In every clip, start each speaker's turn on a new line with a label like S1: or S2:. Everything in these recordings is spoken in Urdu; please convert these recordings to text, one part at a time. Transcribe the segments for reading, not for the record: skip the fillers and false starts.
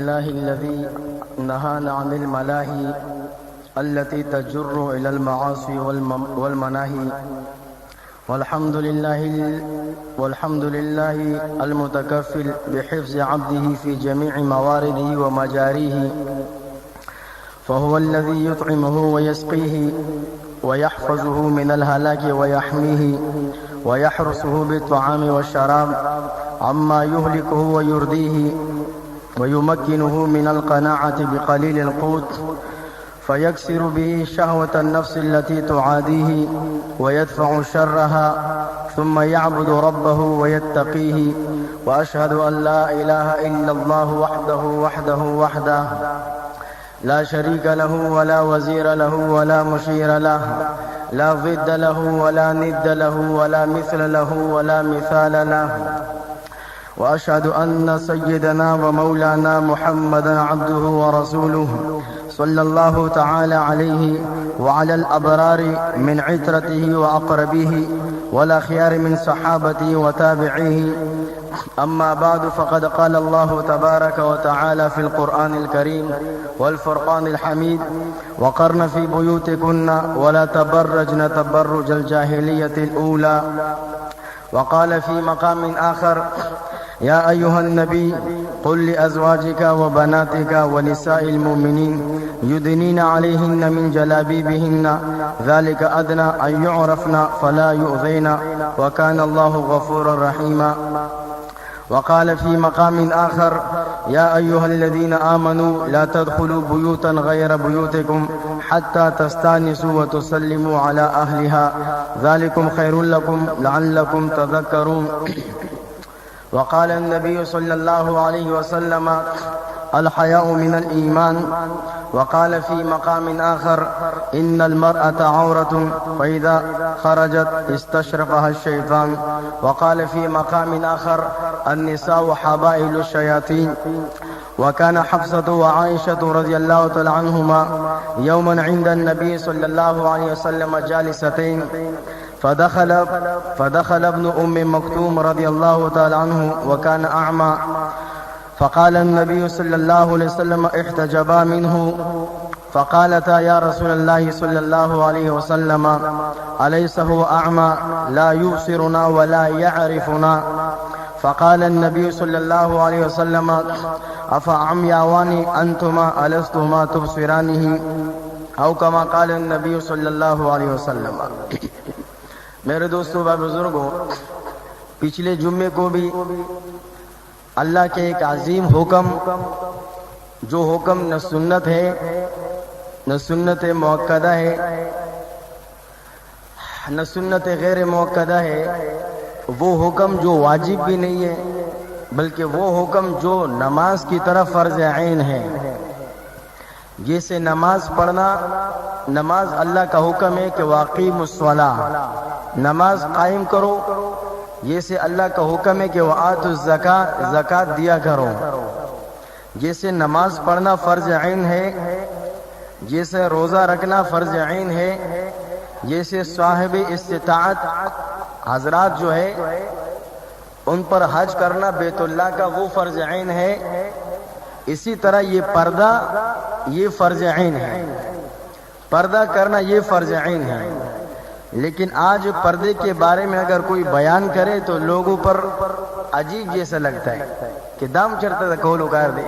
S1: لله الذي نهانا عن الملاهي التي تجر إلى المعاصي والمناهي. والحمد لله المتكفل بحفظ عبده في جميع موارده ومجاريه، فهو الذي يطعمه ويسقيه ويحفظه من الهلاك ويحميه ويحرسه بالطعام والشراب عما يهلكه ويرديه، ويمكنه من القناعة بقليل القوت فيكسر به شهوة النفس التي تعاديه ويدفع شرها، ثم يعبد ربه ويتقيه. وأشهد أن لا إله إلا الله وحده لا شريك له ولا وزير له ولا مشير له، لا ضد له ولا ند له ولا مثل له ولا مثال له. وأشهد أن سيدنا ومولانا محمدا عبده ورسوله صلى الله تعالى عليه وعلى الأبرار من عترته وأقربه والأخيار من صحابته وتابعيه. أما بعد، فقد قال الله تبارك وتعالى في القرآن الكريم والفرقان الحميد: وقرن في بيوتكن ولا تبرجن تبرج الجاهلية الأولى. وقال في مقام آخر: يا أيها النبي قل لأزواجك وبناتك ونساء المؤمنين يدنين عليهن من جلابيبهن ذلك أدنى أن يعرفن فلا يؤذين وكان الله غفورا رحيما. وقال في مقام آخر: يا أيها الذين آمنوا لا تدخلوا بيوتا غير بيوتكم حتى تستانسوا وتسلموا على أهلها ذلكم خير لكم لعلكم تذكرون. وقال النبي صلى الله عليه وسلم: الحياء من الإيمان. وقال في مقام آخر: إن المرأة عورة فإذا خرجت استشرفها الشيطان. وقال في مقام آخر: النساء حبائل الشياطين. وكان حفصة وعائشة رضي الله تعالى عنهما يوما عند النبي صلى الله عليه وسلم جالستين، فدخل ابن أم مكتوم رضي الله تعالى عنه وكان أعمى، فقال النبي صلى الله عليه وسلم: احتجبا منه، فقالتا: يا رسول الله صلى الله عليه وسلم أليس هو أعمى لا يبصرنا ولا يعرفنا؟ فقال النبي صلى الله عليه وسلم: أفعمياوان أنتما ألستما تبصرانه؟ أو كما قال النبي صلی اللہ علیہ وسلم. میرے دوستو و بزرگوں، پچھلے جمعے کو بھی اللہ کے ایک عظیم حکم، جو حکم نہ سنت ہے نہ سنت مؤکدہ ہے نہ سنت غیر مؤکدہ ہے، وہ حکم جو واجب بھی نہیں ہے بلکہ وہ حکم جو نماز کی طرف فرض عین ہے. جیسے نماز پڑھنا، نماز اللہ کا حکم ہے کہ واقیم الصلاۃ، نماز قائم کرو. جیسے اللہ کا حکم ہے کہ وآتوا الزکاۃ، زکات دیا کرو. جیسے نماز پڑھنا فرض عین ہے، جیسے روزہ رکھنا فرض عین ہے، جیسے صاحب استطاعت حضرات جو ہے ان پر حج کرنا بیت اللہ کا وہ فرض عین ہے، اسی طرح یہ پردہ یہ فرض عین ہے. پردہ کرنا یہ فرض عین ہے. لیکن آج پردے کے بارے میں اگر کوئی بیان کرے تو لوگوں پر عجیب جیسا لگتا ہے کہ دام چڑھتا تھا کھولو کر دے.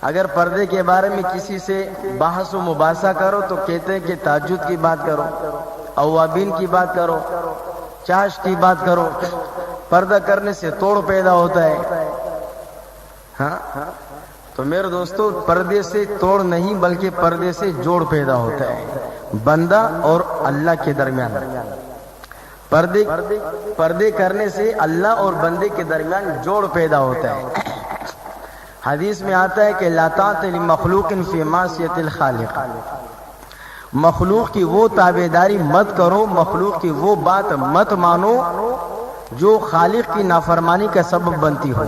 S1: اگر پردے کے بارے میں کسی سے بحث و مباحثہ کرو تو کہتے ہیں کہ تہجد کی بات کرو، اوابین کی بات کرو، چاش کی بات کرو. پردہ کرنے سے توڑ پیدا ہوتا ہے. ہاں تو میرے دوستو، پردے سے توڑ نہیں بلکہ پردے سے جوڑ پیدا ہوتا ہے بندہ اور اللہ کے درمیان. پردے کرنے سے اللہ اور بندے کے درمیان جوڑ پیدا ہوتا ہے. حدیث میں آتا ہے کہ لا طاعۃ لمخلوق فی معصیۃ الخالق، مخلوق کی وہ تابعداری مت کرو، مخلوق کی وہ بات مت مانو جو خالق کی نافرمانی کا سبب بنتی ہو.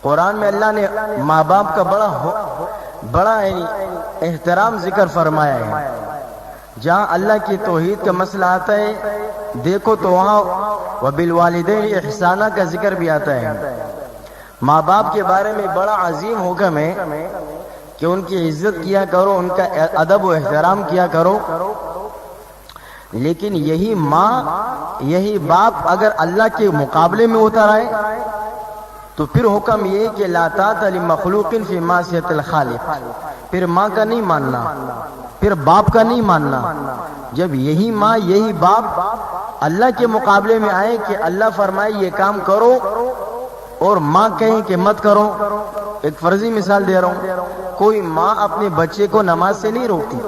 S1: قرآن میں اللہ نے ماں باپ کا بڑا احترام ذکر فرمایا ہے. جہاں اللہ کی توحید کا مسئلہ آتا ہے دیکھو تو وہاں وبالوالدین احسانہ کا ذکر بھی آتا ہے. ماں باپ کے بارے میں بڑا عظیم حکم ہے کہ ان کی عزت کیا کرو، ان کا ادب و احترام کیا کرو. لیکن یہی ماں یہی باپ اگر اللہ کے مقابلے میں اتر آئے تو پھر حکم یہ کہ لا طاعۃ لمخلوق فی معصیۃ الخالق. پھر ماں کا نہیں ماننا، پھر باپ کا نہیں ماننا. جب یہی ماں یہی باپ اللہ کے مقابلے میں آئے کہ اللہ فرمائے یہ کام کرو اور ماں کہیں کہ مت کرو. ایک فرضی مثال دے رہا ہوں، کوئی ماں اپنے بچے کو نماز سے نہیں روکتی،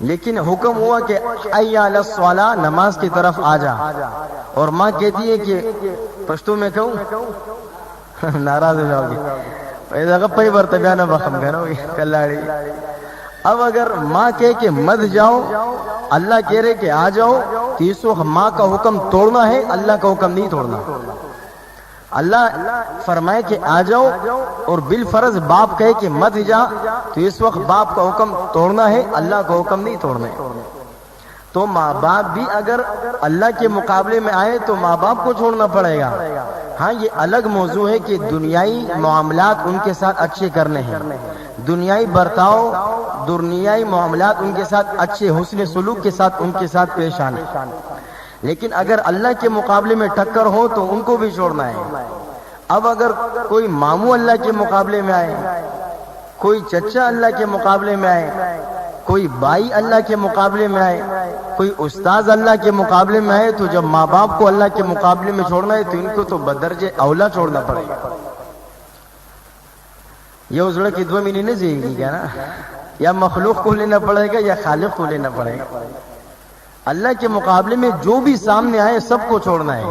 S1: لیکن حکم ہوا کہ حی علی الصلاۃ، نماز کی طرف آ جا، اور ماں کہتی ہے کہ پشتو میں کہوں ناراض ہو جاؤ گی، پیدا پئی برتبیانہ بخم کرو گی کلاڑی. اب اگر ماں کہے کہ مت جاؤ، اللہ کہہ رہے کہ آ جاؤ، تو اس وقت ماں کا حکم توڑنا ہے، اللہ کا حکم نہیں توڑنا. اللہ فرمائے کہ آ جاؤ اور بالفرض باپ کہے کہ مت جا، تو اس وقت باپ کا حکم توڑنا ہے، اللہ کا حکم نہیں توڑنا ہے. تو ماں باپ بھی اگر اللہ کے مقابلے میں آئے تو ماں باپ کو چھوڑنا پڑے گا. ہاں یہ الگ موضوع ہے کہ دنیائی معاملات ان کے ساتھ اچھے کرنے ہیں، دنیائی برتاؤ، دنیائی معاملات ان کے ساتھ اچھے حسن سلوک کے ساتھ ان کے ساتھ پیش آنے. لیکن اگر اللہ کے مقابلے میں ٹکر ہو تو ان کو بھی چھوڑنا ہے. اب اگر کوئی ماموں اللہ کے مقابلے میں آئے، کوئی چچا اللہ کے مقابلے میں آئے، کوئی بھائی اللہ کے مقابلے میں آئے، کوئی استاذ اللہ کے مقابلے میں آئے، تو جب ماں باپ کو اللہ کے مقابلے میں چھوڑنا ہے تو ان کو تو بدرجہ اولا چھوڑنا پڑے گا. یہ اجڑ کی دو مینی نہیں جائے گی کیا نا، یا مخلوق کو لینا پڑے گا یا خالق کو لینا پڑے گا. اللہ کے مقابلے میں جو بھی سامنے آئے سب کو چھوڑنا ہے،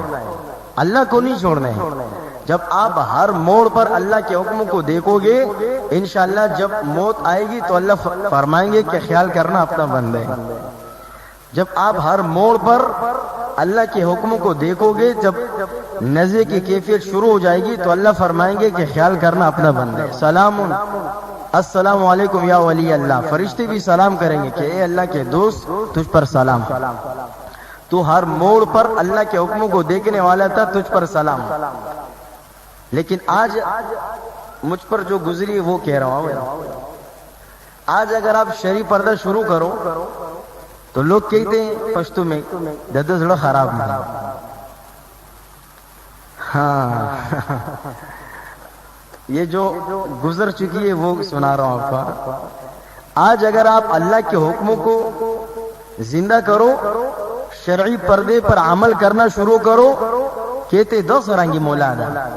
S1: اللہ کو نہیں چھوڑنا ہے. جب آپ ہر موڑ پر اللہ کے حکم کو دیکھو گے، انشاءاللہ جب موت آئے گی تو اللہ فرمائیں گے کہ خیال کرنا اپنا بندہ ہے. جب آپ ہر موڑ پر اللہ کے حکم کو دیکھو گے، جب نزع کی کیفیت شروع ہو جائے گی تو اللہ فرمائیں گے کہ خیال کرنا اپنا بندہ ہے. سلام السلام علیکم یا ولی اللہ. فرشتے بھی سلام کریں گے کہ اے اللہ کے دوست تجھ پر سلام. تو ہر موڑ پر اللہ کے حکم کو دیکھنے والا تھا، تجھ پر سلام. لیکن آج مجھ پر جو گزری وہ کہہ رہا ہوں. آج اگر آپ شرعی پردہ شروع کرو تو لوگ کہتے ہیں پشتو میں دد زڑا خراب نہیں. ہاں یہ جو گزر چکی ہے وہ سنا رہا ہوں آپ کو. آج اگر آپ اللہ کے حکموں کو زندہ کرو، شرعی پردے پر عمل کرنا شروع کرو، کہتے دو سرانگی مولانا.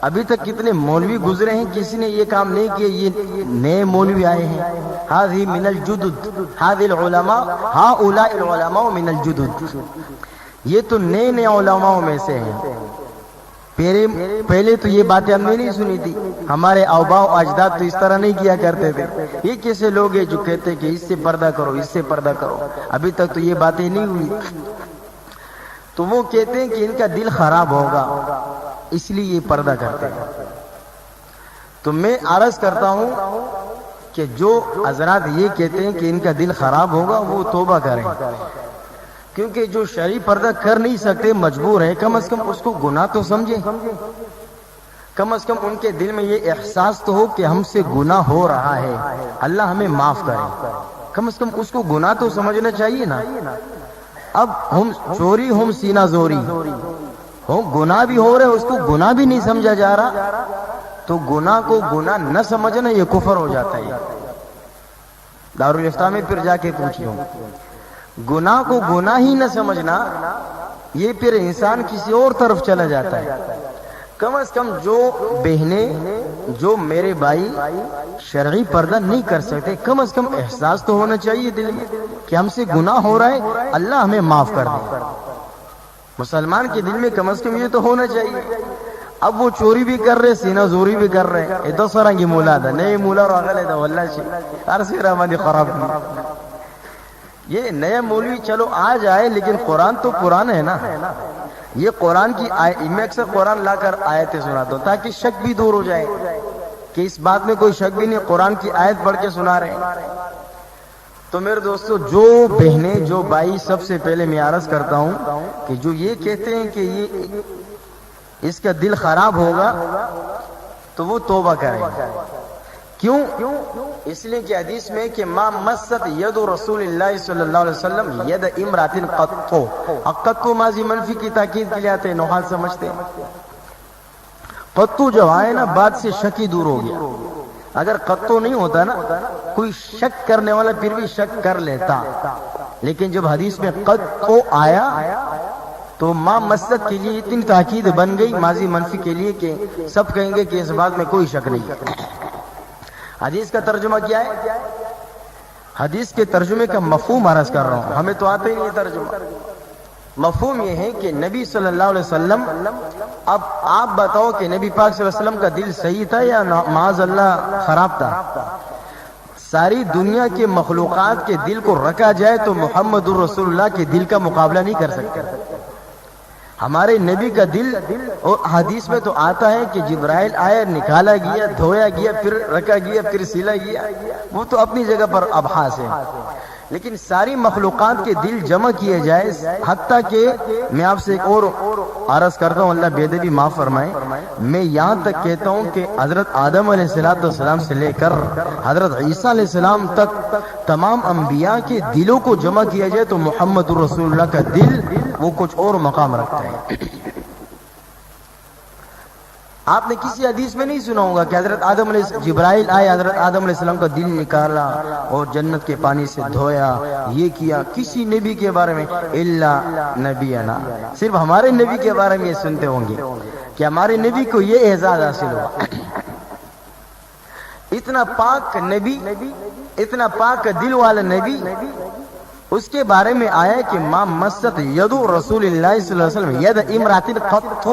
S1: ابھی تک کتنے مولوی گزرے ہیں، کسی نے یہ کام نہیں کیا، یہ نئے مولوی آئے ہیں. هذه من الجدد، هذه العلماء، هؤلاء العلماء من الجدد. یہ تو نئے نئے علماء میں سے ہیں. پہلے تو یہ باتیں ہم نے نہیں سنی تھی، ہمارے آباء و اجداد تو اس طرح نہیں کیا کرتے تھے. یہ کیسے لوگ ہیں جو کہتے کہ اس سے پردہ کرو، اس سے پردہ کرو؟ ابھی تک تو یہ باتیں نہیں ہوئی. تو وہ کہتے ہیں کہ ان کا دل خراب ہوگا اس لیے یہ پردہ کرتے ہیں. تو میں عرض کرتا ہوں کہ جو حضرات یہ کہتے ہیں کہ ان کا دل خراب ہوگا وہ توبہ کریں، کیونکہ جو شرعی پردہ کر نہیں سکتے مجبور ہے، کم از کم اس کو گناہ تو سمجھیں. کم از کم ان کے دل میں یہ احساس تو ہو کہ ہم سے گناہ ہو رہا ہے، اللہ ہمیں معاف کرے. کم از کم اس کو گناہ تو سمجھنا چاہیے نا. اب ہم چوری ہم سینہ زوری ہو، گناہ بھی ہو رہے، اس کو گناہ بھی نہیں سمجھا جا رہا، تو گناہ کو گناہ نہ سمجھنا یہ کفر ہو جاتا ہے. دارالفتہ میں پھر جا کے پوچھیے، گناہ کو گناہ ہی نہ سمجھنا، یہ پھر انسان کسی اور طرف چلا جاتا ہے. کم از کم جو بہنیں، جو میرے بھائی شرعی پردہ نہیں کر سکتے، کم از کم احساس تو ہونا چاہیے دل میں کہ ہم سے گناہ ہو رہا ہے، اللہ ہمیں معاف کر دے. مسلمان کے دل میں کم از کم یہ تو ہونا چاہیے. اب وہ چوری بھی کر رہے، سینہ زوری بھی کر رہے. یہ دو سرنگی مولا دا نئے مولا راغلے دا واللہ شی ہر سی رحمانی خراب نہیں. یہ نئے مولوی چلو آ جائے، لیکن قرآن تو پرانا ہے نا. یہ قرآن کی میں اکثر قرآن لا کر آیتیں سناتا ہوں تاکہ شک بھی دور ہو جائے کہ اس بات میں کوئی شک بھی نہیں، قرآن کی آیت پڑھ کے سنا رہے ہیں. تو میرے دوستو، جو بہنیں، جو بھائی، سب سے پہلے میں عرض کرتا ہوں کہ جو یہ کہتے ہیں کہ یہ اس کا دل خراب ہوگا، تو وہ توبہ کریں. کیوں؟ اس لیے کہ حدیث میں کہ ما مست ید رسول اللہ صلی اللہ علیہ وسلم ید امرات قطو. قطو ماضی منفی کی تاکید کے لیے آتے ہیں، نحات سمجھتے ہیں. قطو جو آئے نا بات سے شک ہی دور ہو گیا. اگر قطو نہیں ہوتا نا کوئی شک کرنے والا پھر بھی شک کر لیتا، لیکن جب حدیث میں قطو آیا تو ما مست کے لیے اتنی تاکید بن گئی ماضی منفی کے لیے کہ سب کہیں گے کہ اس بات میں کوئی شک نہیں. حدیث کا ترجمہ کیا ہے؟ حدیث کے ترجمے کا مفہوم عرض کر رہا ہوں، ہمیں تو آتا ہی نہیں ترجمہ. مفہوم یہ ہے کہ نبی صلی اللہ علیہ وسلم، اب آپ بتاؤ کہ نبی پاک صلی اللہ علیہ وسلم کا دل صحیح تھا یا معاذ اللہ خراب تھا؟ ساری دنیا کے مخلوقات کے دل کو رکھا جائے تو محمد الرسول اللہ کے دل کا مقابلہ نہیں کر سکتے. ہمارے نبی کا دل، اور حدیث میں تو آتا ہے کہ جبرائیل آیا، نکالا گیا، دھویا گیا، پھر رکھا گیا، پھر سلا گیا. وہ تو اپنی جگہ پر ابحاث ہے، لیکن ساری مخلوقات کے دل جمع کیے جائے. حتیٰ کہ میں آپ سے ایک اور عرض کرتا ہوں، اللہ بے ادبی معاف فرمائے، میں یہاں تک کہتا ہوں کہ حضرت آدم علیہ السلام سے لے کر حضرت عیسیٰ علیہ السلام تک تمام انبیاء کے دلوں کو جمع کیا جائے تو محمد الرسول اللہ کا دل وہ کچھ اور مقام رکھتا ہے. آپ نے کسی حدیث میں نہیں سنا ہوگا کہ حضرت آدم علیہ جبرائیل آئے، حضرت آدم علیہ السلام کا دل نکالا اور جنت کے پانی سے دھویا، یہ کیا. کسی نبی کے بارے میں الا نبینا، صرف ہمارے نبی کے بارے میں یہ سنتے ہوں گے کہ ہمارے نبی کو یہ اعزاز حاصل ہوا. اتنا پاک نبی، اتنا پاک دل والا نبی، اس کے بارے میں آیا کہ ما مست ید رسول اللہ صلی اللہ علیہ وسلم ید امرات قط،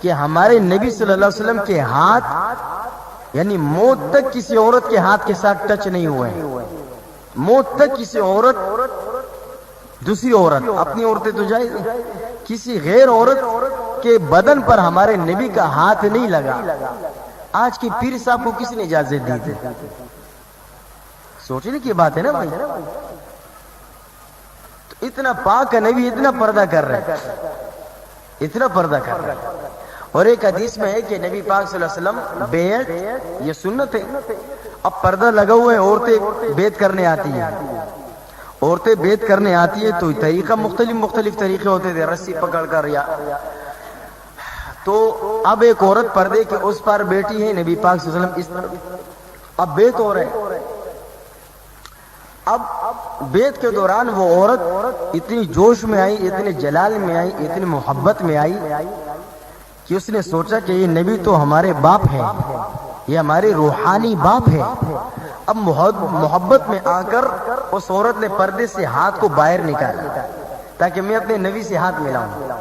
S1: کہ ہمارے نبی صلی اللہ علیہ وسلم کے ہاتھ یعنی موت تک کسی عورت کے ہاتھ کے ساتھ ٹچ نہیں ہوئے. موت تک کسی عورت، دوسری عورت، اپنی عورتیں تو جائز، کسی غیر عورت کے بدن پر ہمارے نبی کا ہاتھ نہیں لگا. آج کے پیر صاحب کو کس نے اجازت دی تھی؟ سوچنے کی بات ہے نا بھائی. اتنا پاک نبی اتنا پردہ کر رہے، اتنا پردہ کر رہے. اور ایک حدیث میں ہے کہ نبی پاک صلی اللہ علیہ وسلم بیعت، یہ سنت ہے. اب پردہ لگا ہوا ہے، عورتیں بیعت کرنے آتی ہیں، عورتیں بیعت کرنے آتی ہے تو طریقہ مختلف طریقے ہوتے تھے، رسی پکڑ کر یا تو اب ایک عورت پردے کے اس پار بیٹھی ہے، نبی پاک صلی اللہ علیہ وسلم اب بیعت ہو رہے. اب بیعت کے دوران وہ عورت اتنی جوش میں آئی، اتنے جلال میں آئی، اتنی محبت میں آئی کہ اس نے سوچا کہ یہ نبی تو ہمارے باپ ہے، یہ ہمارے روحانی باپ ہے. اب محبت میں آ کر اس عورت نے پردے سے ہاتھ کو باہر نکالا تاکہ میں اپنے نبی سے ہاتھ ملاؤں.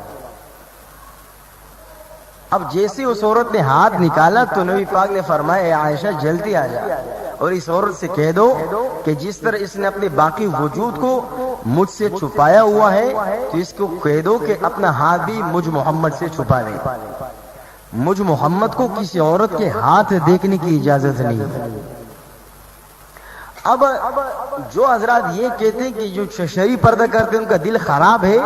S1: اب جیسے اس عورت نے ہاتھ نکالا تو نبی پاک نے فرمایا اے عائشہ جلدی آ جا اور اس عورت سے کہہ دو کہ جس طرح اس نے اپنے باقی وجود کو مجھ سے چھپایا ہوا ہے تو اس کو کہہ دو کہ اپنا ہاتھ بھی مجھ محمد سے چھپا لے. مجھ محمد کو کسی عورت کے ہاتھ دیکھنے کی اجازت نہیں. اب جو حضرات یہ کہتے ہیں کہ جو شرعی پردہ کرتے ہیں ان کا دل خراب ہے،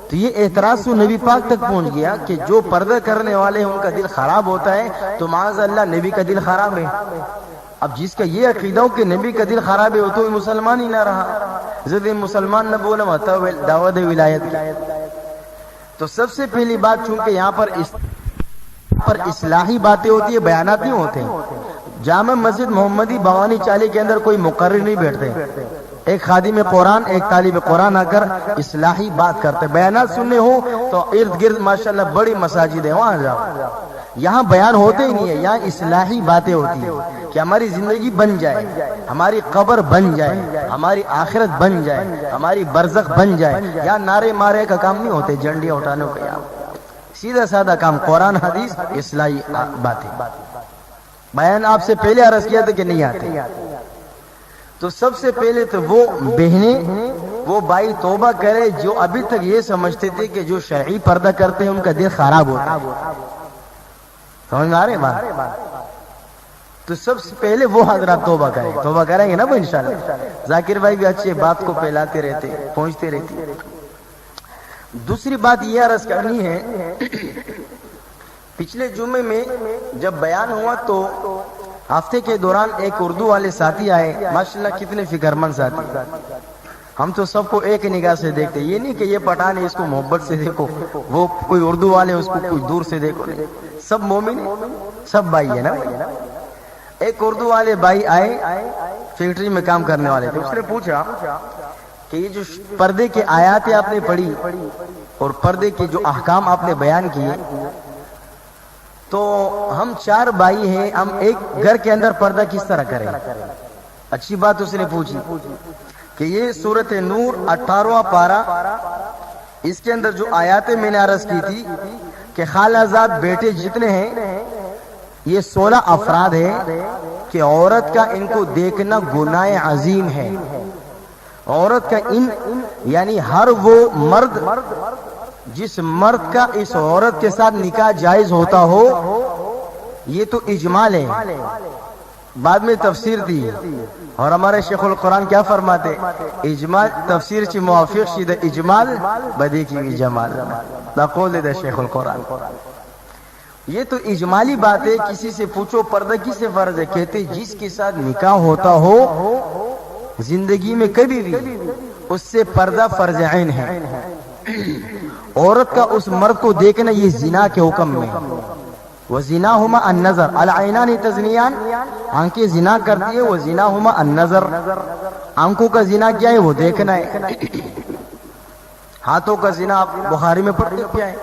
S1: تو یہ اعتراض تو نبی پاک تک پہنچ گیا کہ جو پردہ کرنے والے ہیں ان کا دل خراب ہوتا ہے تو معاذ اللہ نبی کا دل خراب ہے. اب جس کا یہ عقیدہ ہو کہ نبی کا دل خراب ہے وہ تو مسلمان ہی نہ رہا، ضد مسلمان نہ بولا دعوت ولایت کی. تو سب سے پہلی بات، چونکہ یہاں پر اصلاحی باتیں ہوتی ہے، بیانات نہیں ہوتے. جامع مسجد محمدی بوانی چالی کے اندر کوئی مقرر نہیں بیٹھتے، ایک خادم قرآن ایک طالب قرآن آ کر اصلاحی بات کرتے. بیانات سننے ہو تو ارد گرد ماشاءاللہ بڑی مساجد ہے، وہاں جاؤ. یہاں بیان ہوتے ہی نہیں ہے، یہاں اصلاحی باتیں ہوتی ہیں کہ ہماری زندگی بن جائے، ہماری قبر بن جائے، ہماری آخرت بن جائے، ہماری برزخ بن جائے. یہاں نعرے مارے کا کام نہیں ہوتے، جھنڈیاں اٹھانے کا. یہاں سیدھا سادہ کام، قرآن حدیث اصلاحی باتیں. بیان آپ سے پہلے عرض کیا تھا کہ نہیں آتے. تو سب سے پہلے تو وہ بہنیں، وہ بھائی توبہ کرے جو ابھی تک یہ سمجھتے تھے کہ جو شرعی پردہ کرتے ہیں ان کا دل خراب ہوتا ہے. سمجھ میں آ رہے بات؟ تو سب سے پہلے وہ حضرات توبہ کریں. توبہ کریں گے نا وہ انشاءاللہ. ذاکر بھائی بھی اچھے بات کو پھیلاتے رہتے، پہنچتے رہتے. دوسری بات یہ عرض کرنی ہے پچھلے جمعے میں جب بیان ہوا تو ہفتے کے دوران ایک اردو والے ساتھی آئے، ماشاءاللہ کتنے فکرمند ساتھی. ہم تو سب کو ایک نگاہ سے دیکھتے، یہ نہیں کہ یہ پٹھان ہے اس کو محبت سے دیکھو، وہ کوئی اردو والے اس کو کوئی دور سے دیکھو، نہیں، سب مومن سب بھائی ہے نا. ایک اردو والے بھائی آئے، فیکٹری میں کام کرنے والے تھے. اس نے پوچھا کہ یہ جو پردے کے آیات آپ نے پڑھی اور پردے کے جو احکام آپ نے بیان کیے، تو ہم 4 بھائی ہیں، ہم ایک گھر کے اندر پردہ کس طرح کریں؟ اچھی بات اس نے پوچھی کہ یہ سورۃ نور 18واں پارہ، اس کے اندر جو آیاتیں میں نے عرض کی تھی کہ خالہ زاد بیٹے جتنے ہیں یہ 16 افراد ہیں کہ عورت کا ان کو دیکھنا گناہ عظیم ہے. عورت کا ان یعنی ہر وہ مرد جس مرد کا اس عورت کے ساتھ نکاح جائز ہوتا ہو، یہ تو اجمال ہے. بعد میں تفسیر دی اور ہمارے شیخ القرآن کیا فرماتے؟ اجمال تفسیر چی موافق شید اجمال بدی کی جمال. قول دے شیخ القرآن. یہ تو اجمالی بات ہے. کسی سے پوچھو پردہ کس سے فرض ہے، کہتے جس کے ساتھ نکاح ہوتا ہو زندگی میں کبھی بھی اس سے پردہ فرض عین ہے. عورت کا اس مرد کو دیکھنا یہ زنا کے حکم میں. وَزِنَاهُمَا النَّظَرُ الْعَيْنَانِ تَزْنِيَانِ، آنکھیں زنا کرتی ہے. وَزِنَاهُمَا النَّظَرُ، آنکھوں کا زنا کیا ہے؟ وہ دیکھنا ہے. ہاتھوں کا زنا آپ بخاری میں پڑھتے کیا ہے؟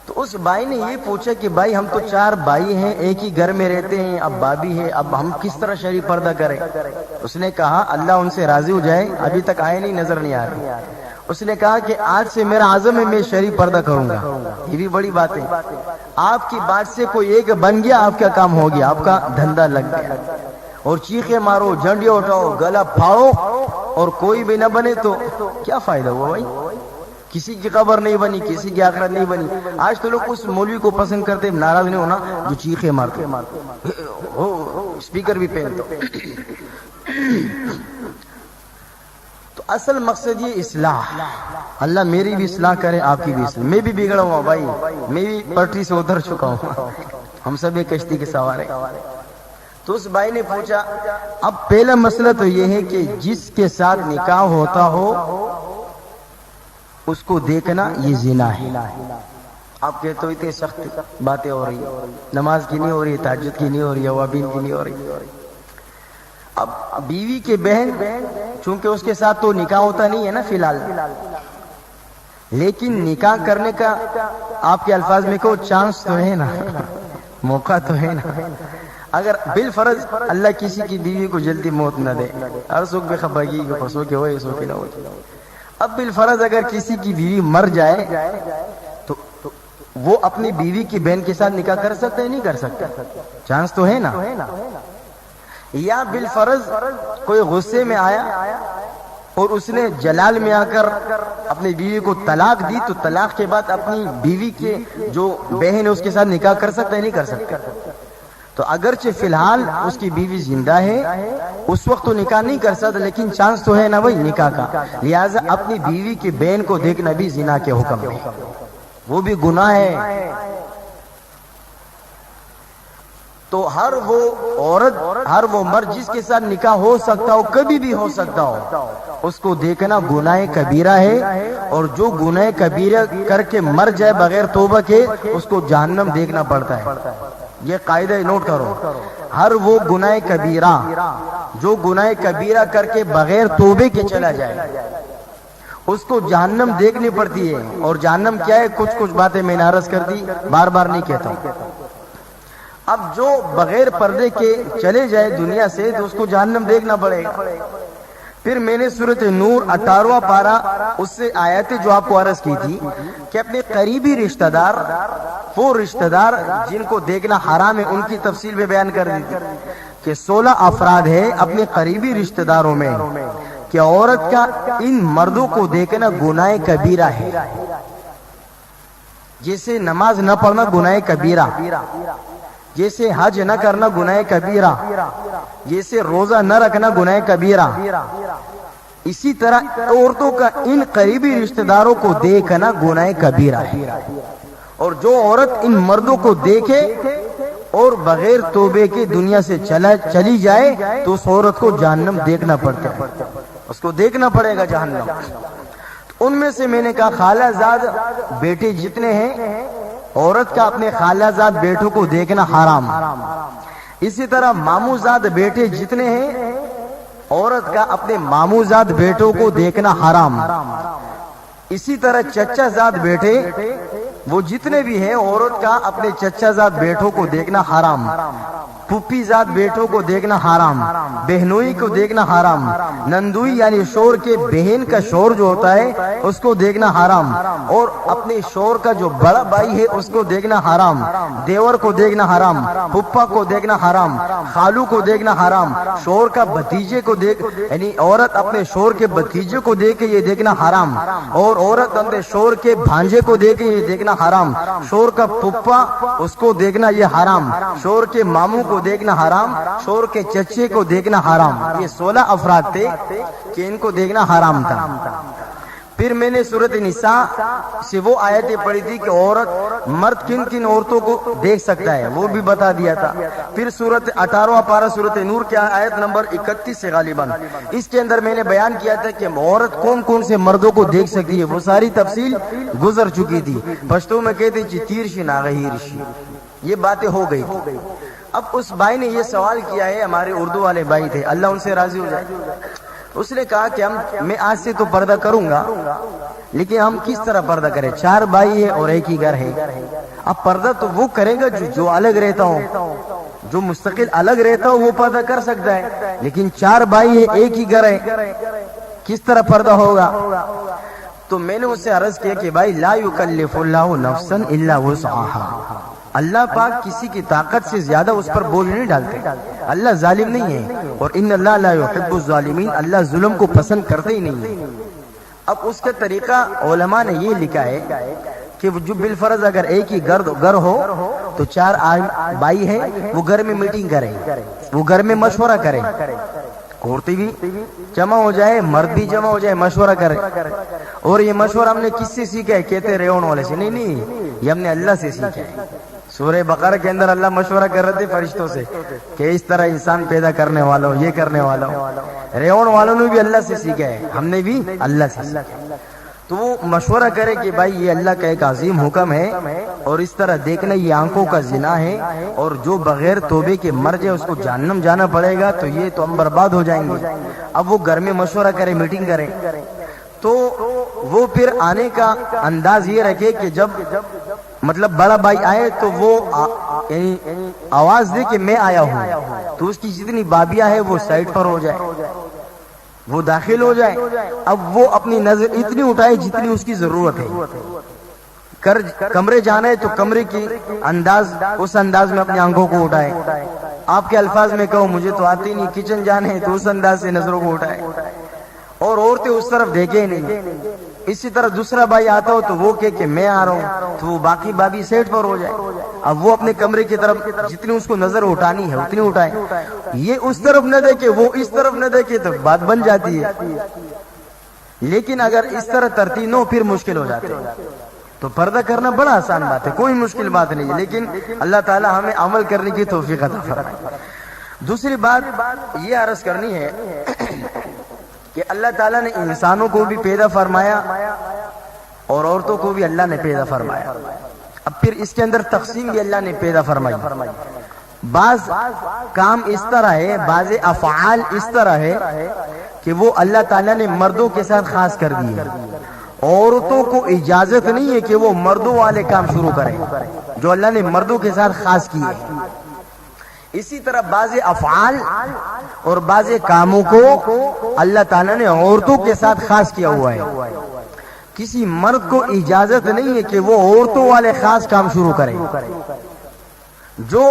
S1: تو اس بھائی نے یہ پوچھا کہ بھائی ہم تو 4 بھائی ہیں، ایک ہی گھر میں رہتے ہیں، اب بھابھی ہے، اب ہم کس طرح شرعی پردہ کریں؟ اس نے کہا اللہ ان سے راضی ہو جائے، ابھی تک آئے نہیں، نظر نہیں آ رہے. اس نے کہا کہ آج سے میرا عزم ہے میں شرعی پردہ کروں گا. یہ بھی بڑی بات ہے. آپ کی بات سے کوئی ایک بن گیا، آپ کا کام ہو گیا، آپ کا دھندا لگ گیا. اور چیخیں مارو، جھنڈیاں اٹھاؤ، گلا پھاڑو اور کوئی بھی نہ بنے تو کیا فائدہ ہوا بھائی؟ کسی کی قبر نہیں بنی، کسی کی آخرت نہیں بنی. آج تو لوگ اس مولوی کو پسند کرتے، ناراض نہیں ہونا، جو چیخیں مارتے، اسپیکر بھی پہنتے. تو اصل مقصد یہ اصلاح. اللہ میری بھی اصلاح کرے، آپ کی بھی اصلاح. میں بھی بگڑا ہوا بھائی، میں بھی پٹری سے اتر چکا ہوں، ہم سب ایک کشتی کے سوار ہیں. تو اس بھائی نے پوچھا اب پہلا مسئلہ تو یہ ہے کہ جس کے ساتھ نکاح ہوتا ہو اس کو دیکھنا یہ زنا ہے. آپ کہتے ہو اتنے سخت باتیں ہو رہی ہیں، نماز کی نہیں ہو رہی، تہجد کی نہیں ہو رہی، اوابین کی نہیں ہو رہی. اب بیوی کے بہن چونکہ اس کے ساتھ تو نکاح ہوتا نہیں ہے نا فی الحال، لیکن نکاح کرنے کا آپ کے الفاظ میں کہو چانس تو ہے نا، موقع تو ہے نا. اگر بالفرض اللہ کسی کی بیوی کو جلدی موت نہ دے، ہر سکھ بے خبرگی کو پسو کے ہوئے سو کے نہ ہوئے، اب بالفرض اگر کسی کی بیوی مر جائے تو وہ اپنی بیوی کی بہن کے ساتھ نکاح کر سکتا ہے؟ نہیں کر سکتا. چانس تو ہے نا. یا بالفرض کوئی غصے میں آیا اور اس نے جلال میں آ کر اپنی بیوی کو طلاق دی، تو طلاق کے بعد اپنی بیوی کے جو بہن ہے اس کے ساتھ نکاح کر سکتا ہے؟ نہیں کر سکتا. تو اگرچہ فی الحال اس کی بیوی زندہ ہے، اس وقت تو نکاح نہیں کر سکتا، لیکن چانس تو ہے نا بھائی نکاح کا. لہٰذا اپنی بیوی کی بہن کو دیکھنا بھی زنا کے حکم ہے، وہ بھی گناہ ہے. تو ہر وہ عورت، ہر وہ مرد جس کے ساتھ نکاح ہو سکتا ہو، کبھی بھی ہو سکتا ہو، اس کو دیکھنا گناہ کبیرہ ہے. اور جو گناہ کبیرہ کر کے مر جائے بغیر توبہ کے، اس کو جہنم دیکھنا پڑتا ہے. یہ قاعدہ نوٹ کرو. ہر وہ گناہ کبیرہ جو گناہ کبیرہ کر کے بغیر توبے کے چلا جائے، اس کو جہنم دیکھنی پڑتی ہے. اور جہنم کیا ہے؟ کچھ باتیں میں نے عرض کر دی، بار بار نہیں کہتا ہوں. اب جو بغیر پردے کے چلے جائے دنیا سے تو اس کو جہنم دیکھنا پڑے گا. پھر میں نے سورۃ نور 18واں پارہ اس سے آیتیں جو آپ کو عرض کی تھی کہ اپنے قریبی رشتہ دار، وہ رشتہ دار جن کو دیکھنا حرام ہے، ان کی تفصیل میں بیان کر دی تھی کہ 16 افراد ہیں اپنے قریبی رشتہ داروں میں کہ عورت کا ان مردوں کو دیکھنا گناہ کبیرہ ہے. جیسے نماز نہ پڑھنا گناہ کبیرہ، جیسے حج نہ کرنا گناہ کبیرہ، جیسے روزہ نہ رکھنا گناہ کبیرہ، اسی طرح عورتوں کا ان قریبی رشتہ داروں کو دیکھنا گناہ کبیرہ ہے. اور جو عورت ان مردوں کو دیکھے اور بغیر توبے کے دنیا سے چلی جائے تو اس عورت کو جہنم دیکھنا پڑتا ہے، اس کو دیکھنا پڑے گا جہنم۔ ان میں سے میں نے کہا خالہ زاد بیٹے جتنے ہیں، عورت کا اپنے خالہ زاد بیٹوں کو دیکھنا حرام۔ اسی طرح ماموں زاد بیٹے جتنے ہیں، عورت کا اپنے ماموں زاد بیٹوں کو دیکھنا حرام۔ اسی طرح چچا زاد بیٹے وہ جتنے بھی ہیں، عورت کا اپنے چچا زاد بیٹوں کو دیکھنا حرام۔ پھپھی زاد بیٹوں کو دیکھنا حرام، بہنوئی کو دیکھنا حرام، نندوئی یعنی شور کے بہن کا شور جو ہوتا ہے اس کو دیکھنا حرام، اور اپنے شور کا جو بڑا بھائی ہے اس کو دیکھنا حرام، دیور کو دیکھنا حرام، پھپھا کو دیکھنا حرام، خالو کو دیکھنا حرام، شور کا بھتیجے کو یعنی عورت اپنے شور کے بھتیجے کو دیکھ کے یہ دیکھنا حرام، اور عورت اپنے شور کے بھانجے کو دیکھ کے یہ دیکھنا حرام، شور کا پھپھا اس کو دیکھنا یہ حرام، شور کے ماموں کو دیکھنا حرام، شور کے چچے کو دیکھنا حرام۔ یہ 16 افراد تھے کہ ان کو دیکھنا حرام تھا۔ پھر میں نے سورۃ نساء سے وہ آیتیں پڑھی تھی کہ عورت مرد کن کن عورتوں کو دیکھ سکتا ہے، وہ بھی بتا دیا تھا۔ پھر سورۃ 18واں پارہ سورۃ نور کی آیت نمبر 31 سے غالباً اس کے اندر میں نے بیان کیا تھا کہ عورت کون کون سے مردوں کو دیکھ سکتی ہے، وہ ساری تفصیل گزر چکی تھی۔ پشتو میں کہتے ہیں تیرشی ناغہیرشی، یہ باتیں ہو گئی تھی۔ اب اس بھائی نے یہ سوال کیا ہے، ہمارے اردو والے بھائی تھے، اللہ ان سے راضی ہو جائے۔ اس نے کہا کہ میں آج سے تو پردہ کروں گا، لیکن ہم کس طرح پردہ کریں؟ 4 بھائی ہے اور ایک ہی گھر ہے۔ اب پردہ تو وہ کرے گا جو الگ رہتا ہو، جو مستقل الگ رہتا ہو وہ پردہ کر سکتا ہے، لیکن 4 بھائی ہے ایک ہی گھر ہے، کس طرح پردہ ہوگا؟ تو میں نے اس سے عرض کیا کہ بھائی لا یکلف اللہ نفسا الا وسعها، اللہ پاک کسی کی طاقت سے زیادہ اس پر بوجھ نہیں ڈالتے، اللہ ظالم نہیں ہے، اور ان اللہ لا يحب الظالمین، اللہ ظلم کو پسند کرتے ہی نہیں ہے۔ اب اس کا طریقہ علماء نے یہ لکھا ہے کہ جو بالفرض اگر ایک ہی گھر ہو تو 4 بھائی ہیں، وہ گھر میں میٹنگ کریں، وہ گھر میں مشورہ کریں، عورتیں بھی جمع ہو جائے، مرد بھی جمع ہو جائے، مشورہ کرے۔ اور یہ مشورہ ہم نے کس سے سیکھا ہے؟ کہتے ریون والے سے نہیں، یہ ہم نے اللہ سے سیکھا ہے۔ سورہ بقرہ کے اندر اللہ مشورہ کر رہے تھے فرشتوں سے کہ اس طرح انسان پیدا کرنے والا ہو، یہ کرنے والا ہو۔ ریون والوں نے بھی اللہ سے سیکھا ہے، ہم نے بھی اللہ سے سیکھا ہے۔ تو وہ مشورہ کرے کہ بھائی یہ اللہ کا ایک عظیم حکم ہے، اور اس طرح دیکھنا یہ آنکھوں کا زنا ہے، اور جو بغیر توبے کے مر جائے اس کو جہنم جانا پڑے گا، تو یہ تو ہم برباد ہو جائیں گے۔ اب وہ گھر میں مشورہ کرے، میٹنگ کرے، تو وہ پھر آنے کا انداز یہ رکھے کہ جب مطلب بڑا بھائی آئے تو وہ یعنی آواز دے کہ میں آیا ہوں، تو اس کی جتنی بابیاں ہیں وہ سائڈ پر ہو جائے، وہ داخل ہو جائے۔ اب وہ اپنی نظر اتنی اٹھائے جتنی اس کی ضرورت ہے۔ کمرے جانا ہے تو کمرے کی اس انداز میں اپنی آنکھوں کو اٹھائے۔ آپ کے الفاظ میں کہو مجھے تو آتی نہیں، کچن جانے ہے تو اس انداز سے نظروں کو اٹھائے، اور عورتیں اس طرف دیکھے نہیں۔ اسی طرح دوسرا بھائی آتا ہو تو وہ کہ میں آ رہا ہوں، تو وہ باقی بابی سیٹ پر ہو جائے۔ اب وہ اپنے کمرے کی طرف جتنی اس کو نظر اٹھانی ہے اتنی اٹھائے، یہ اس طرف نہ دیکھے، وہ اس طرف نہ دیکھے، تو بات بن جاتی ہے۔ لیکن اگر اس طرح ترتیب نہ ہو پھر مشکل ہو جاتے ہے۔ تو پردہ کرنا بڑا آسان بات ہے، کوئی مشکل بات نہیں ہے، لیکن اللہ تعالی ہمیں عمل کرنے کی توفیق عطا فرمائے۔ دوسری بات یہ عرض کرنی ہے کہ اللہ تعالیٰ نے انسانوں کو بھی پیدا فرمایا اور عورتوں کو بھی اللہ نے پیدا فرمایا۔ اب پھر اس کے اندر تقسیم بھی اللہ نے پیدا فرمائی۔ بعض کام اس طرح ہے، بعض افعال اس طرح ہے کہ وہ اللہ تعالیٰ نے مردوں کے ساتھ خاص کر دی ہے، عورتوں کو اجازت نہیں ہے کہ وہ مردوں والے کام شروع کریں جو اللہ نے مردوں کے ساتھ خاص کیے۔ اسی طرح بعض افعال اور بعض کاموں کو اللہ تعالیٰ نے عورتوں کے ساتھ خاص کیا ہوا ہے۔ کسی مرد کو اجازت نہیں ہے کہ وہ عورتوں والے خاص کام شروع کرے۔ جو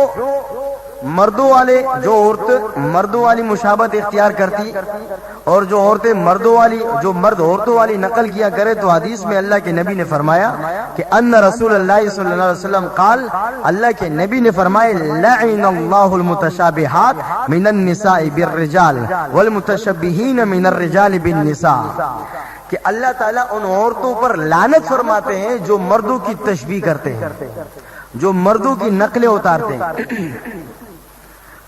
S1: مردوں والی مشابہت اختیار کرتی، اور جو عورتیں مرد عورتوں والی نقل کیا کرے، تو حدیث میں اللہ کے نبی نے فرمایا کہ ان رسول اللہ صلی اللہ علیہ وسلم قال، اللہ کے نبی نے فرمایا لعن اللہ المتشابہات من النساء بالرجال والمتشبہین من الرجال بالنساء، کہ اللہ تعالیٰ ان عورتوں پر لعنت فرماتے ہیں جو مردوں کی تشبیہ کرتے ہیں، جو مردوں کی نقلیں اتارتے ہیں۔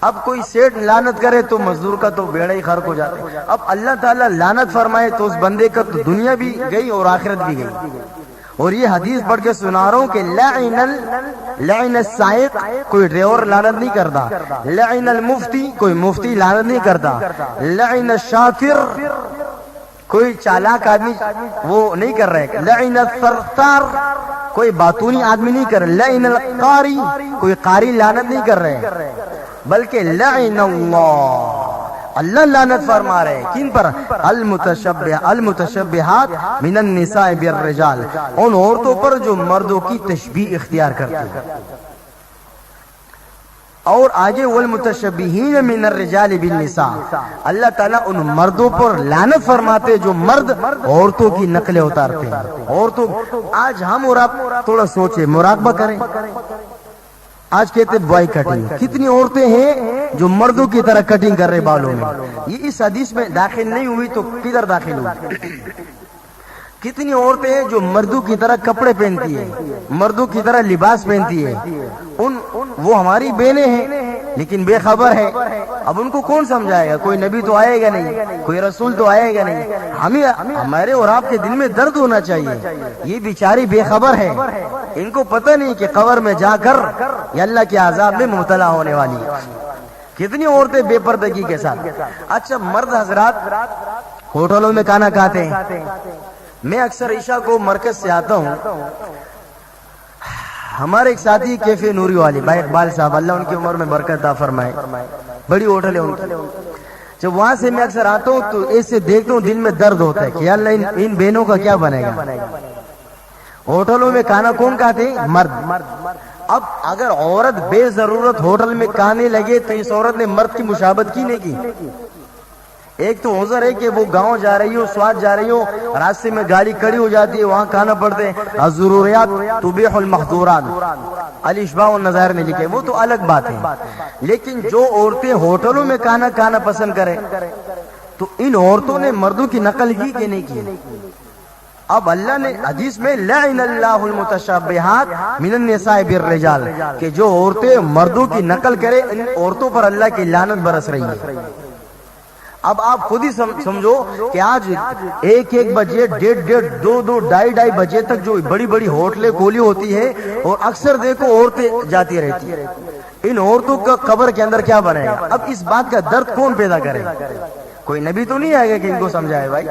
S1: اب کوئی سیٹ لعنت کرے تو مزدور کا تو بیڑا ہی غرق ہو جاتا ہے، اب اللہ تعالیٰ لعنت فرمائے تو اس بندے کا تو دنیا بھی گئی اور آخرت بھی گئی۔ اور یہ حدیث پڑھ کے سنا رہا ہوں کہ لعن السائق، کوئی ڈرائیور لعنت نہیں کرتا، لعن المفتی، کوئی مفتی لعنت نہیں کرتا، لعن الشاکر، کوئی چالاک آدمی وہ نہیں کر رہے، لعن الثرثار، کوئی باتونی آدمی نہیں کر رہے، لعن القاری، کوئی قاری لعنت نہیں کر رہے، بلکہ لعن اللہ لعنت فرما رہے ہیں۔ کن پر؟ المتشبہات من النساء بالرجال، ان عورتوں پر جو مردوں کی تشبیہ اختیار کرتی ہیں۔ اور آگے والمتشبہین من الرجال بالنساء، اللہ تعالیٰ ان مردوں پر لعنت فرماتے جو مرد عورتوں کی نقلیں اتارتے ہیں۔ عورتوں، آج ہم اور آپ تھوڑا سوچیں، مراقبہ کریں، آج کہتے بوائے کٹنگ، کتنی عورتیں ہیں جو مردوں کی طرح کٹنگ کر رہے بالوں میں، یہ اس حدیث میں داخل نہیں ہوئی تو کدھر داخل ہوئی؟ کتنی عورتیں ہیں جو مردوں کی طرح کپڑے پہنتی ہیں، مردوں کی طرح لباس پہنتی ہے، وہ ہماری بہنیں ہیں لیکن بے خبر ہے۔ اب ان کو کون سمجھائے گا؟ کوئی نبی تو آئے گا نہیں، کوئی رسول تو آئے گا نہیں۔ ہمارے اور آپ کے دل میں درد ہونا چاہیے، یہ بیچاری بے خبر ہے، ان کو پتہ نہیں کہ قبر میں جا کر یہ اللہ کے عذاب میں مبتلا ہونے والی ہے۔ کتنی عورتیں بے پردگی کے ساتھ۔ اچھا، مرد حضرات ہوٹلوں میں کھانا کھاتے ہیں، میں اکثر عشاء کو مرکز سے آتا ہوں، ہمارے ایک ساتھی کیفے نوری والی بھائی اقبال صاحب، اللہ ان کی عمر میں برکت عطا فرمائے، بڑی ہوٹل ہے ان کی۔ جب وہاں سے میں اکثر آتا ہوں تو ایسے دیکھتا ہوں دل میں درد ہوتا ہے کہ اللہ ان بہنوں کا کیا بنے گا۔ ہوٹلوں میں کھانا کون کھاتے ہیں؟ مرد۔ اب اگر عورت بے ضرورت ہوٹل میں کھانے لگے تو اس عورت نے مرد کی مشابہت کی نہیں کی۔ ایک تو عذر ہے کہ وہ گاؤں جا رہی ہو، سواد جا رہی ہو، راستے میں گاڑی کھڑی ہو جاتی ہے، وہاں کھانا پڑتے ہیں، الضروریات تبیح المحظورات، الاشباع والنظائر نے لکھے، وہ تو الگ بات ہے۔ لیکن جو عورتیں ہوٹلوں میں کھانا پسند کریں تو ان عورتوں نے مردوں کی نقل کی کہ نہیں کی؟ اب اللہ نے حدیث میں لعن اللہ المتشبہات من النساء بالرجال، کہ جو عورتیں مردوں کی نقل کرے ان عورتوں پر اللہ کی لعنت برس رہی ہے۔ اب آپ خود ہی سمجھو کہ آج 1 بجے، 1:30، 2 ڈھائی بجے تک جو بڑی بڑی ہوٹلیں کھولی ہوتی ہے اور اکثر دیکھو عورتیں جاتی رہتی ہیں، ان عورتوں کا قبر کے اندر کیا بنے گا؟ اب اس بات کا درد کون پیدا کرے؟ کوئی نبی تو نہیں آئے گا کہ ان کو سمجھائے بھائی،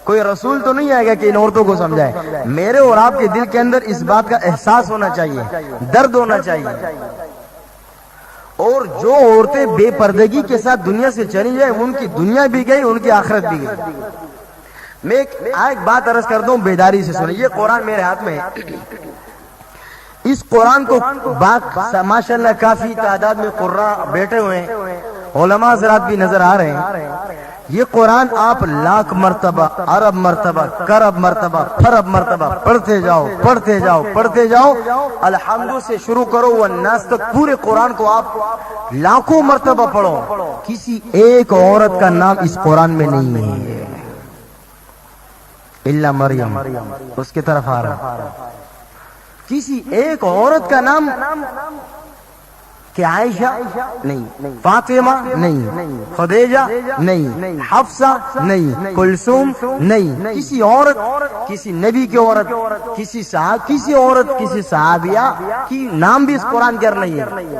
S1: کوئی رسول تو نہیں آئے گا کہ ان عورتوں کو سمجھائے۔ میرے اور آپ کے دل کے اندر اس بات کا احساس ہونا چاہیے، درد ہونا چاہیے۔ اور جو عورتیں بے پردگی کے ساتھ دنیا سے چلی جائیں، ان کی دنیا بھی گئی، ان کی آخرت بھی گئی۔ میں ایک بات عرض کرتا ہوں، بیداری سے سنیں، یہ قرآن میرے ہاتھ میں ہے، اس قرآن کو ماشاءاللہ کافی تعداد میں قراء بیٹھے ہوئے ہیں، علماء حضرات بھی نظر آ رہے ہیں۔ یہ قرآن آپ 1,00,000 مرتبہ، ارب مرتبہ، کرب مرتبہ، فرب مرتبہ پڑھتے جاؤ، الحمد سے شروع کرو والناس تک، پورے قرآن کو آپ لاکھوں مرتبہ پڑھو، کسی ایک عورت کا نام اس قرآن میں نہیں ہے الا مریم، اس کی طرف آ رہا، کسی ایک عورت کا نام کہ عائشہ نہیں، فاطمہ نہیں، خدیجہ نہیں، حفصہ نہیں، کلثوم نہیں، کسی عورت، کسی نبی کی عورت، کسی عورت، کسی صحابیہ کی نام بھی اس قرآن کے اندر نہیں ہے۔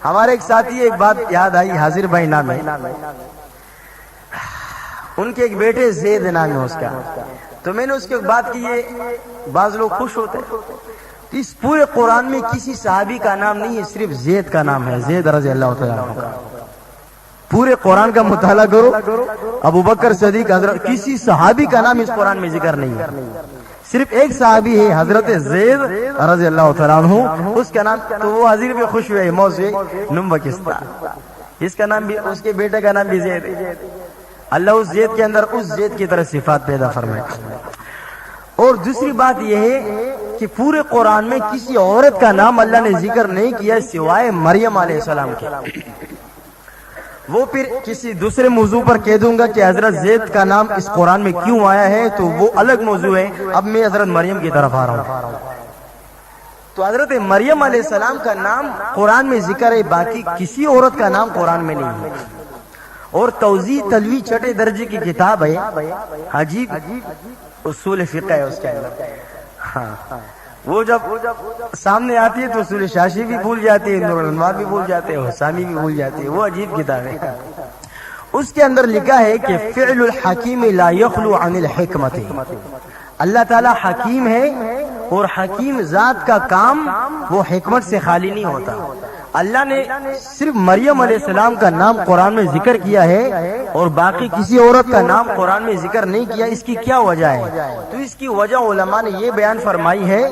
S1: ہمارے ایک ساتھی، ایک بات یاد آئی، حاضر بھائی نام ہے ان کے، ایک بیٹے زید نام ہے اس کا، تو میں نے اس کے بات کی، یہ بعض لوگ خوش ہوتے ہیں، اس پورے قرآن میں کسی صحابی کا نام نہیں ہے، صرف زید کا نام ہے، زید رضی اللہ تعالیٰ عنہ۔ پورے قرآن کا مطالعہ کرو، ابو بکر صدیق حضرت، کسی صحابی کا نام اس قرآن میں ذکر نہیں ہے، صرف ایک صحابی ہے حضرت زید رضی اللہ تعالیٰ عنہ، اس کا نام، تو وہ حضیر بھی خوش ہوئے، موضوع نمبکستہ، اس کا نام بھی، اس کے بیٹے کا نام بھی زید ہے۔ اللہ اس زید کے اندر اس زید کی طرح صفات پیدا فرمائے۔ اور دوسری بات یہ ہے کہ پورے قرآن میں کسی عورت کا نام اللہ نے ذکر نہیں کیا سوائے مریم علیہ السلام کے۔
S2: وہ پھر کسی دوسرے موضوع پر کہہ دوں گا کہ حضرت زید کا نام اس قرآن میں کیوں آیا ہے، تو وہ الگ موضوع ہے۔ اب میں حضرت مریم کی طرف آ رہا ہوں۔ تو حضرت مریم علیہ السلام کا نام قرآن میں ذکر ہے، باقی کسی عورت کا نام قرآن میں نہیں ہے۔ اور توضیح تلوی چھٹے درجے کی کتاب ہے، عجیب اصول فقہ ہے اس کے اندر۔ ہاں وہ جب سامنے آتی ہے تو اصول شاشی بھی بھول جاتی ہے، نور الانوار بھی بھول جاتے ہیں، حسامی بھی بھول جاتی ہے، وہ عجیب کتاب ہے۔ اس کے اندر لکھا ہے کہ فعل الحکیم لا یخلو عن الحکمت، اللہ تعالیٰ حکیم ہے اور حکیم ذات کا کام وہ حکمت سے خالی نہیں ہوتا۔ اللہ نے صرف مریم علیہ السلام کا نام قرآن میں ذکر کیا ہے اور باقی کسی عورت کا نام قرآن میں ذکر نہیں کیا، اس کی کیا وجہ ہے؟ تو اس کی وجہ علماء نے یہ بیان فرمائی ہے